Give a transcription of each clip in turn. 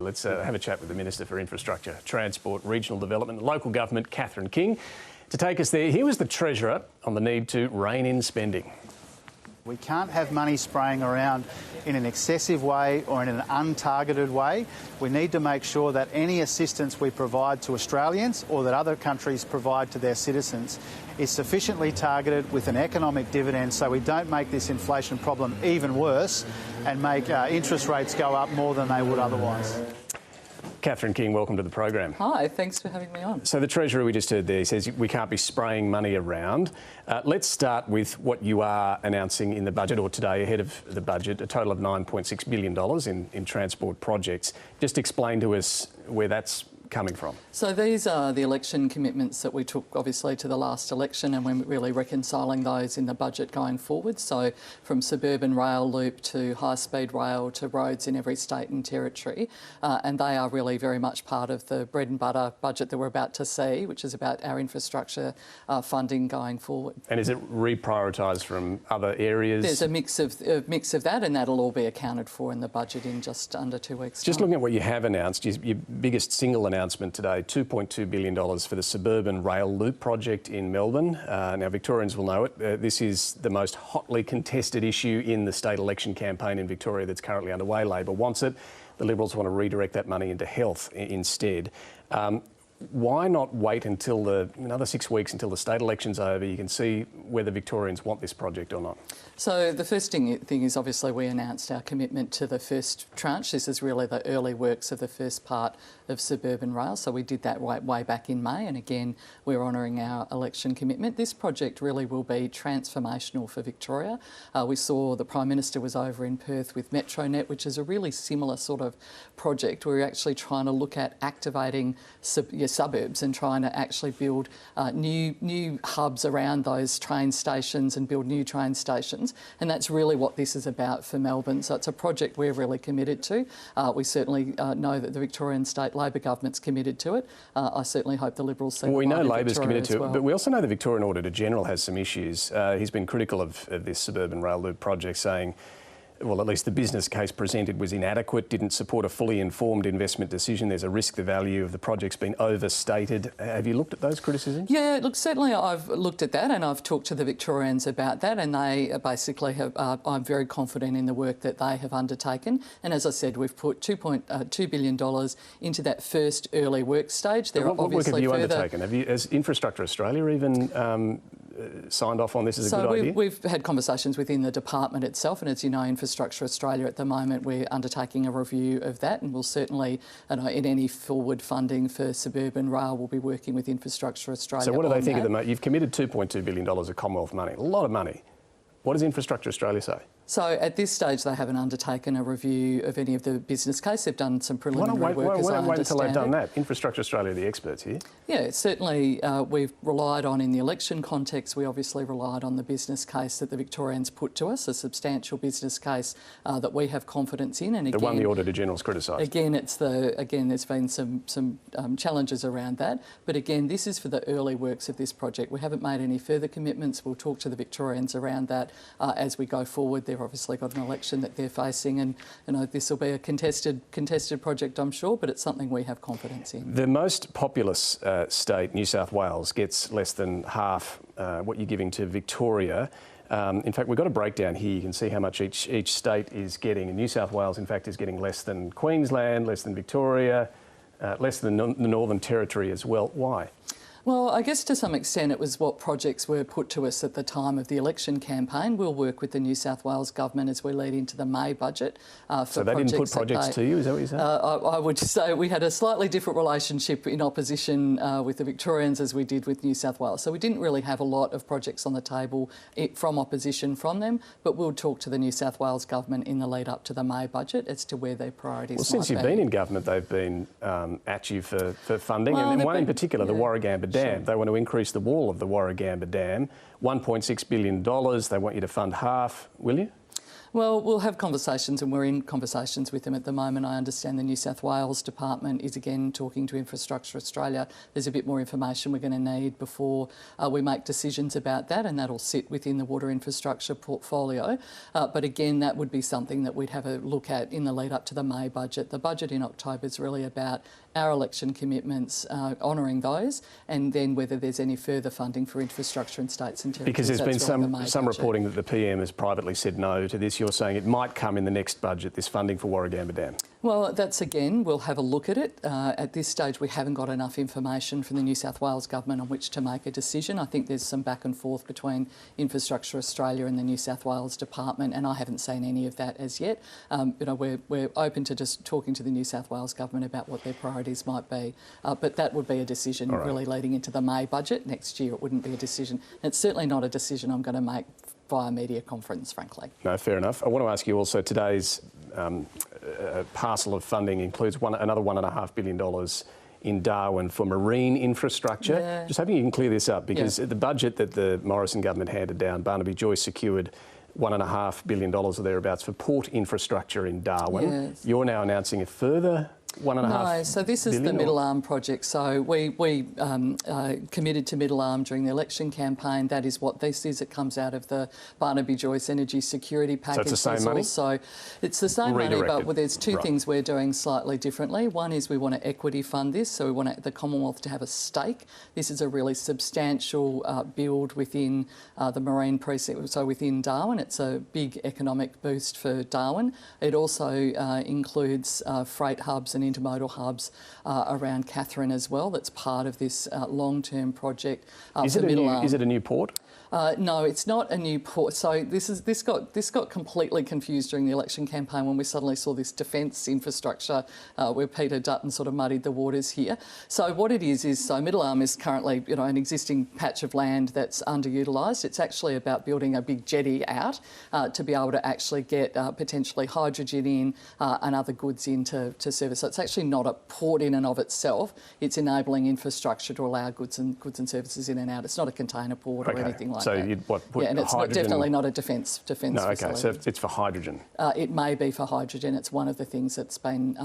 Let's have a chat with the Minister for Infrastructure, Transport, Regional Development and Local Government, Catherine King. To take us there, here was the Treasurer on the need to rein in spending. We can't have money spraying around in an excessive way or in an untargeted way. We need to make sure that any assistance we provide to Australians or that other countries provide to their citizens is sufficiently targeted with an economic dividend so we don't make this inflation problem even worse and make interest rates go up more than they would otherwise. Catherine King, welcome to the program. Hi, thanks for having me on. So the Treasurer we just heard there says we can't be spraying money around. Let's start with what you are announcing in the budget, or today ahead of the budget, a total of $9.6 billion in transport projects. Just explain to us where that's coming from. So these are the election commitments that we took obviously to the last election, and we're really reconciling those in the budget going forward. So from suburban rail loop to high-speed rail to roads in every state and territory, and they are really very much part of the bread and butter budget that we're about to see, which is about our infrastructure funding going forward. And is it reprioritised from other areas? There's a mix of that, and that'll all be accounted for in the budget in just under 2 weeks' Just time. looking at what you have announced, your biggest single announcement today, $2.2 billion for the Suburban rail loop project in Melbourne. Now, Victorians will know it. This is the most hotly contested issue in the state election campaign in Victoria that's currently underway. Labor wants it. The Liberals want to redirect that money into health instead. Why not wait until another 6 weeks until the state election's over? You can see whether Victorians want this project or not. So the first thing is obviously we announced our commitment to the first tranche. This is really the early works of the first part of suburban rail. So we did that way back in May, and again we're honouring our election commitment. This project really will be transformational for Victoria. We saw the Prime Minister was over in Perth with MetroNet, which is a really similar sort of project. We're actually trying to look at activating your suburbs and trying to actually build new hubs around those train stations and build new train stations. And that's really what this is about for Melbourne. So it's a project we're really committed to. We certainly know that the Victorian State Labor Government's committed to it. I certainly hope the Liberals see. Well, we know Labor's committed to it, but we also know the Victorian Auditor General has some issues. He's been critical of this suburban rail loop project, saying, well, at least the business case presented was inadequate, didn't support a fully informed investment decision. There's a risk the value of the project's been overstated. Have you looked at those criticisms? Yeah, look, certainly I've looked at that, and I've talked to the Victorians about that, and they basically have, I'm very confident in the work that they have undertaken. And as I said, we've put $2.2 billion into that first early work stage. What work have you undertaken? Has Infrastructure Australia even signed off on this as a good idea? We've had conversations within the department itself, and as you know, Infrastructure Australia at the moment, we're undertaking a review of that, and we'll certainly, in any forward funding for suburban rail, we'll be working with Infrastructure Australia. So what do they think of the money? You've committed $2.2 billion of Commonwealth money, a lot of money. What does Infrastructure Australia say? So at this stage, they haven't undertaken a review of any of the business case. They've done some preliminary work, as I understand it. Wait until they've done that. Infrastructure Australia are the experts here. Yeah, certainly we've relied on, in the election context, we obviously relied on the business case that the Victorians put to us, a substantial business case that we have confidence in. And again, the one the Auditor General's criticised. Again, there's been some challenges around that. But again, this is for the early works of this project. We haven't made any further commitments. We'll talk to the Victorians around that as we go forward. They've obviously got an election that they're facing, and this will be a contested project, I'm sure, but it's something we have confidence in. The most populous state, New South Wales, gets less than half what you're giving to Victoria. In fact, we've got a breakdown here. You can see how much each state is getting. And New South Wales, in fact, is getting less than Queensland, less than Victoria, less than the Northern Territory as well. Why? Well, I guess to some extent it was what projects were put to us at the time of the election campaign. We'll work with the New South Wales Government as we lead into the May budget. So they didn't put projects to you, is that what you're saying? I would say we had a slightly different relationship in opposition with the Victorians as we did with New South Wales. So we didn't really have a lot of projects on the table from opposition from them, but we'll talk to the New South Wales Government in the lead up to the May budget as to where their priorities might be. Well, since you've been in government, they've been at you for funding, and one in particular, the Warragamba Dam. Sure. They want to increase the wall of the Warragamba Dam, $1.6 billion. They want you to fund half, will you? Well, we'll have conversations, and we're in conversations with them at the moment. I understand the New South Wales Department is again talking to Infrastructure Australia. There's a bit more information we're going to need before we make decisions about that, and that'll sit within the water infrastructure portfolio. But again, that would be something that we'd have a look at in the lead up to the May budget. The budget in October is really about our election commitments, honouring those, and then whether there's any further funding for infrastructure in states and territories. Because there's been really some reporting that the PM has privately said no to this. You're saying it might come in the next budget, this funding for Warragamba Dam. Well, that's again, we'll have a look at it. At this stage, we haven't got enough information from the New South Wales Government on which to make a decision. I think there's some back and forth between Infrastructure Australia and the New South Wales Department, and I haven't seen any of that as yet. We're open to just talking to the New South Wales Government about what their priorities might be. But that would be a decision really leading into the May budget. Next year, it wouldn't be a decision. And it's certainly not a decision I'm going to make via media conference, frankly. No, fair enough. I want to ask you also, today's parcel of funding includes another $1.5 billion in Darwin for marine infrastructure. Yeah. Just hoping you can clear this up, because the budget that the Morrison government handed down, Barnaby Joyce secured $1.5 billion or thereabouts for port infrastructure in Darwin. Yes. You're now announcing a further $1.5 No, so this is the Middle Arm project. So we committed to Middle Arm during the election campaign. That is what this is. It comes out of the Barnaby Joyce Energy Security Package. So it's the same money? It's the same money, but there's two Right. things we're doing slightly differently. One is we want to equity fund this, so we want the Commonwealth to have a stake. This is a really substantial build within the marine precinct, so within Darwin. It's a big economic boost for Darwin. It also includes freight hubs and intermodal hubs around Katherine as well. That's part of this long-term project. Is it a new port? No, it's not a new port. So this got completely confused during the election campaign when we suddenly saw this defence infrastructure where Peter Dutton sort of muddied the waters here. So what it is so Middle Arm is currently an existing patch of land that's underutilised. It's actually about building a big jetty out to be able to actually get potentially hydrogen in and other goods into service. So it's actually not a port in and of itself. It's enabling infrastructure to allow goods and services in and out. It's not a container port or anything like that. So you'd put and it's definitely not a defence No, okay, facility. so it's for hydrogen. It may be for hydrogen. It's one of the things that's been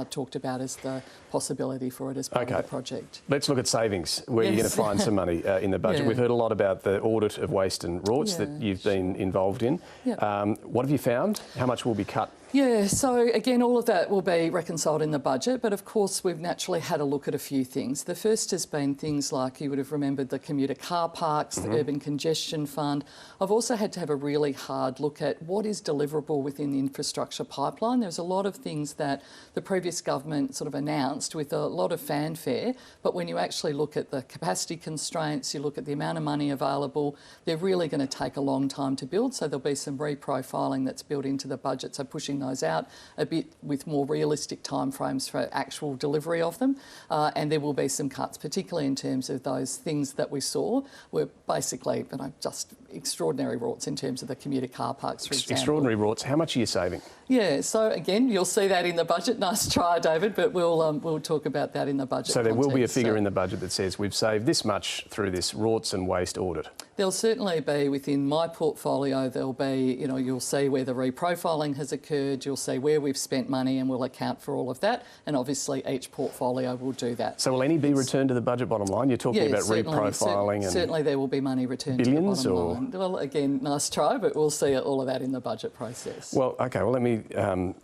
talked about as the possibility for it as part of the project. Let's look at savings, where you're going to find some money in the budget. We've heard a lot about the audit of waste and rorts that you've been involved in. What have you found? How much will be cut? Yeah, so again, all of that will be reconciled in the budget, but of course we've naturally had a look at a few things. The first has been things like, you would have remembered, the commuter car parks, the urban congestion fund. I've also had to have a really hard look at what is deliverable within the infrastructure pipeline. There's a lot of things that the previous government sort of announced with a lot of fanfare, but when you actually look at the capacity constraints, you look at the amount of money available, they're really going to take a long time to build, so there'll be some reprofiling that's built into the budget, so pushing those out a bit with more realistic timeframes for actual delivery of them. And there will be some cuts, particularly in terms of those things that we saw were basically just extraordinary rorts in terms of the commuter car parks, for example. Extraordinary rorts. How much are you saving? Yeah, so again, you'll see that in the budget. Nice try, David, but we'll talk about that in the budget. So there will be a figure in the budget that says we've saved this much through this rorts and waste audit. There'll certainly be within my portfolio, there'll be, you'll see where the reprofiling has occurred, you'll see where we've spent money, and we'll account for all of that. And obviously each portfolio will do that. So will any be returned to the budget bottom line? You're talking about reprofiling and certainly there will be money returned billions to the bottom line. Well, again, nice try, but we'll see all of that in the budget process. Well, okay, well, let me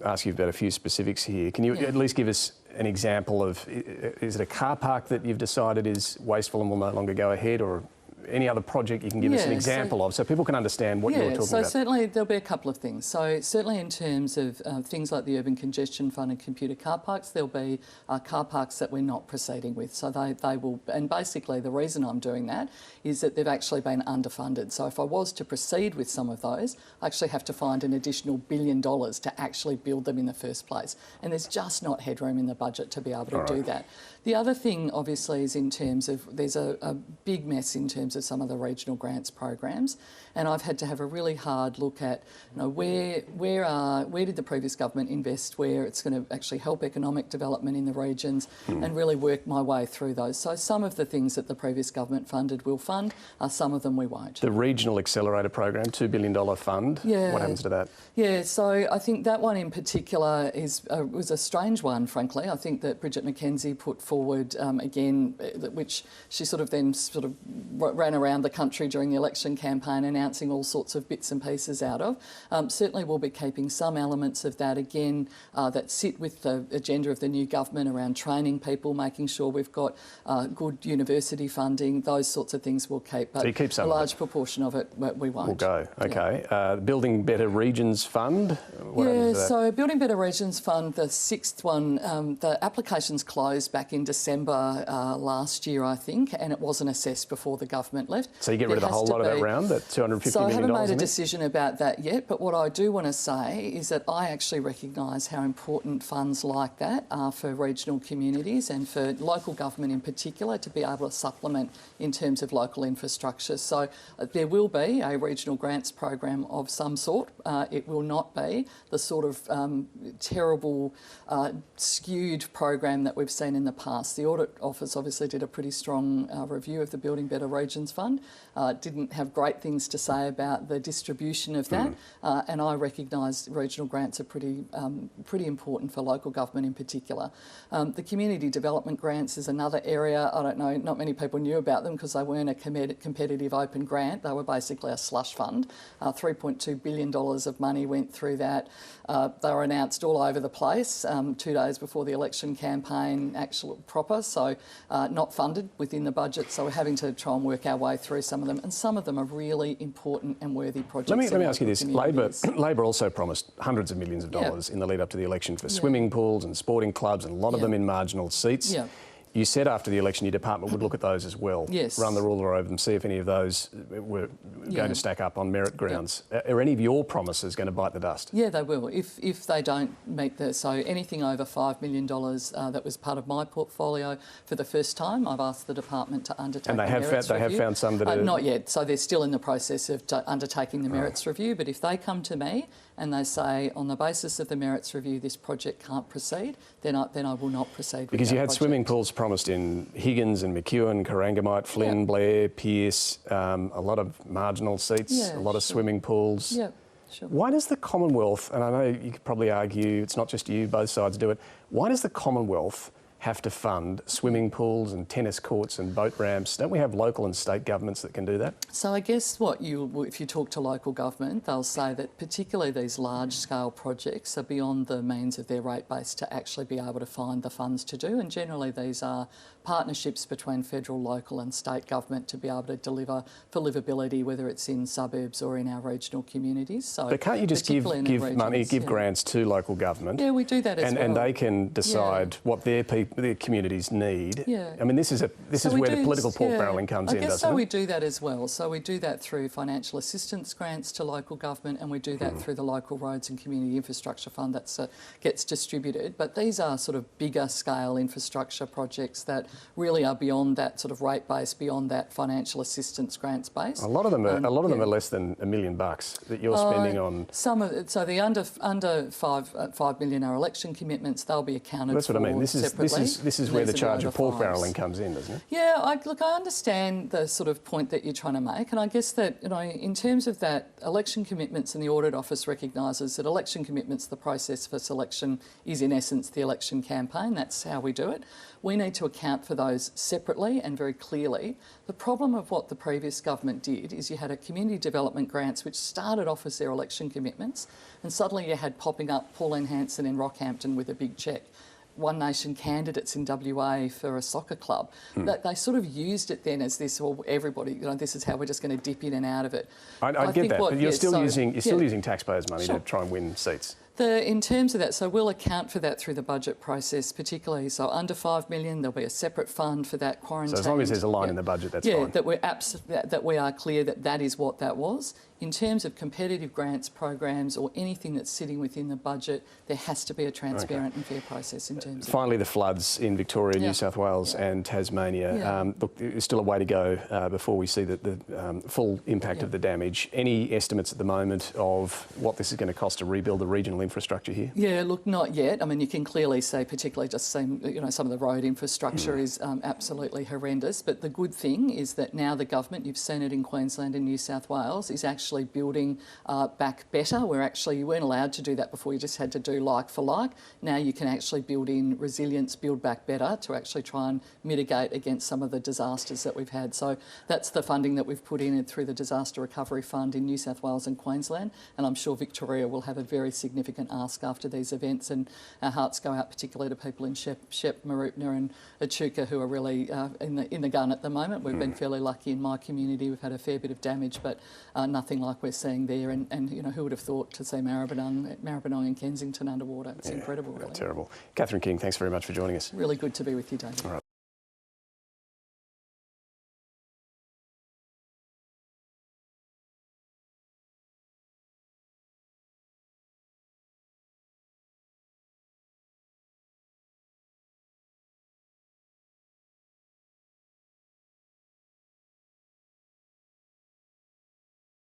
ask you about a few specifics here. Can you at least give us an example of, is it a car park that you've decided is wasteful and will no longer go ahead, or any other project you can give us an example of so people can understand what you're talking about? So certainly there'll be a couple of things. So certainly in terms of things like the Urban Congestion Fund and computer car parks, there'll be car parks that we're not proceeding with. So they will, and basically the reason I'm doing that is that they've actually been underfunded. So if I was to proceed with some of those, I actually have to find an additional $1 billion to actually build them in the first place. And there's just not headroom in the budget to be able to do that. The other thing, obviously, is in terms of, there's a big mess in terms terms of some of the regional grants programs. And I've had to have a really hard look at, where did the previous government invest, where it's going to actually help economic development in the regions, and really work my way through those. So some of the things that the previous government funded will fund, some of them we won't. The Regional Accelerator Program, $2 billion fund, what happens to that? Yeah, so I think that one in particular was a strange one, frankly. I think that Bridget McKenzie put forward, again, which she then ran around the country during the election campaign announcing all sorts of bits and pieces out of. Certainly we'll be keeping some elements of that, again, that sit with the agenda of the new government around training people, making sure we've got good university funding, those sorts of things we'll keep. But so you keep some a large proportion of it we won't. We'll go, OK. Yeah. Building Better Regions Fund, what happens to that? So Building Better Regions Fund, the sixth one, the applications closed back in December last year, I think, and it wasn't assessed before the government left. So you get rid of the whole lot of that round, that $250 million? So I haven't made a decision about that yet, but what I do want to say is that I actually recognise how important funds like that are for regional communities and for local government in particular to be able to supplement in terms of local infrastructure. So there will be a regional grants program of some sort. It will not be the sort of terrible, skewed program that we've seen in the past. The Audit Office obviously did a pretty strong review of the Building Better Regions Fund. Didn't have great things to say about the distribution of that, and I recognise regional grants are pretty important for local government in particular. The community development grants is another area. I don't know, not many people knew about them because they weren't a competitive open grant. They were basically a slush fund. $3.2 billion of money went through that. They were announced all over the place 2 days before the election campaign, actual proper, so not funded within the budget. So we're having to try and work our way through some of them, and some of them are really important and worthy projects. Let me ask you this. Labor also promised hundreds of millions of dollars in the lead up to the election for swimming pools and sporting clubs, and a lot of them in marginal seats. Yeah. You said after the election your department would look at those as well, run the ruler over them, see if any of those were going to stack up on merit grounds. Are any of your promises going to bite the dust? Yeah, they will. If they don't meet so anything over $5 million that was part of my portfolio for the first time, I've asked the department to undertake and they have found some that are... Not yet, so they're still in the process of undertaking the merits review, but if they come to me and they say, on the basis of the merits review, this project can't proceed, then I will not proceed with Because you had project. Swimming pools promised in Higgins and McEwen, Corangamite, Flynn, Blair, Pearce, a lot of marginal seats, a lot of swimming pools. Yeah, sure. Why does the Commonwealth, and I know you could probably argue it's not just you, both sides do it, why does the Commonwealth have to fund swimming pools and tennis courts and boat ramps? Don't we have local and state governments that can do that? So I guess if you talk to local government, they'll say that particularly these large-scale projects are beyond the means of their rate base to actually be able to find the funds to do, and generally these are partnerships between federal, local and state government to be able to deliver for livability, whether it's in suburbs or in our regional communities. So, but can't you just give grants to local government? Yeah, we do that as well. And they can decide what their communities need. Yeah. I mean, this is where the political pork barrelling comes in, doesn't it? I guess so. We do that as well. So we do that through financial assistance grants to local government, and we do that through the local roads and community infrastructure fund that gets distributed. But these are sort of bigger scale infrastructure projects that really are beyond that sort of rate base, beyond that financial assistance grants base. A lot of them are less than $1 million that you're spending on. Some of it, so the under $5 million are election commitments. They'll be accounted for. That's what I mean. This is where the charge of pork barrelling comes in, doesn't it? Yeah, I understand the sort of point that you're trying to make, and I guess that in terms of that, election commitments, and the Audit Office recognises that election commitments, the process for selection is in essence the election campaign. That's how we do it. We need to account for those separately and very clearly. The problem of what the previous government did is you had a community development grants which started off as their election commitments, and suddenly you had popping up Pauline Hanson in Rockhampton with a big cheque. One Nation candidates in WA for a soccer club. That they sort of used it then as this, well, everybody, this is how we're just going to dip in and out of it. I get that, but you're still using taxpayers' money to try and win seats. In terms of that, so we'll account for that through the budget process, particularly. So under $5 million, there'll be a separate fund for that quarantine. So as long as there's a line in the budget, that's fine. Yeah, that we are clear that that is what that was. In terms of competitive grants, programs, or anything that's sitting within the budget, there has to be a transparent and fair process in terms of... Finally, the floods in Victoria, New South Wales and Tasmania. Look, there's still a way to go before we see the full impact of the damage. Any estimates at the moment of what this is going to cost to rebuild the regional infrastructure here? Yeah, look, not yet. I mean, you can clearly see, particularly just seeing, some of the road infrastructure is absolutely horrendous. But the good thing is that now the government, you've seen it in Queensland and New South Wales, is actually building back better. You weren't allowed to do that before, you just had to do like for like. Now you can actually build in resilience, build back better to actually try and mitigate against some of the disasters that we've had. So that's the funding that we've put in through the Disaster Recovery Fund in New South Wales and Queensland, and I'm sure Victoria will have a very significant ask after these events, and our hearts go out particularly to people in Shep, Mooroopna and Echuca who are really in the gun at the moment. We've been fairly lucky in my community. We've had a fair bit of damage, but nothing like we're seeing there, and who would have thought to see Maribyrnong and Kensington underwater? It's incredible, really. Terrible. Catherine King, thanks very much for joining us. Really good to be with you, David.